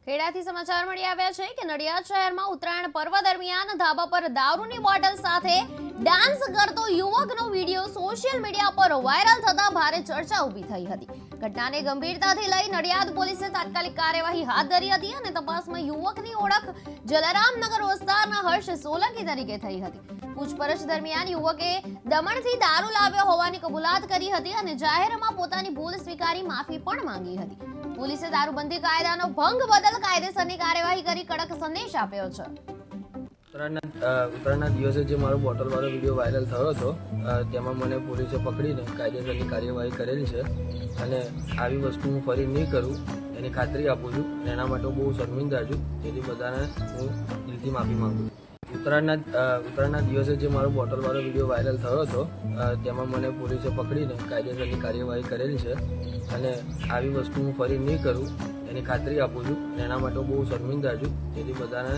ખેડાથી સમાચાર મળી આવ્યા છે કે નડિયાદ શહેરમાં ઉત્તરાયણ પર્વ દરમિયાન ધાબા પર દારૂની બોટલ સાથે ડાન્સ કરતો યુવકનો વિડીયો સોશિયલ મીડિયા પર વાયરલ થતા ભારે ચર્ચા ઊભી થઈ હતી. ઘટનાને ગંભીરતાથી લઈ નડિયાદ પોલીસે તાત્કાલિક કાર્યવાહી હાથ ધરી હતી અને તપાસમાં યુવકની ઓળખ જલારામનગર વિસ્તારના હર્ષ સોલંકી તરીકે થઈ હતી. પૂછપરછ દરમિયાન યુવકે દમણથી દારૂ લાવ્યો હોવાની કબૂલાત કરી હતી અને જાહેરમાં પોતાની ભૂલ સ્વીકારી માફી પણ માંગી હતી. પોલીસે દારૂબંધી કાયદાનો ભંગ બદલ કાયદેસરની કાર્યવાહી કરી કડક સંદેશ આપ્યો છે. ઉત્તરાયણના દિવસે જે મારો બોટલવાળો વિડીયો વાયરલ થયો હતો તેમાં મને પોલીસે પકડીને કાયદેસરની કાર્યવાહી કરેલી છે અને આવી વસ્તુ હું ફરી નહીં કરું એની ખાતરી આપું છું અને એના માટે બહુ શર્મિંદા છું. તેથી બધાને હું દિલથી માફી માંગુ છું. ઉત્તરાયણના દિવસે જે મારો બોટલવાળો વિડીયો વાયરલ થયો હતો તેમાં મને પોલીસે પકડીને કાયદેસરની કાર્યવાહી કરેલી છે અને આવી વસ્તુ હું ફરી નહીં કરું એની ખાતરી આપું છું અને એના માટે બહુ શર્મિંદા છું. તેથી બધાને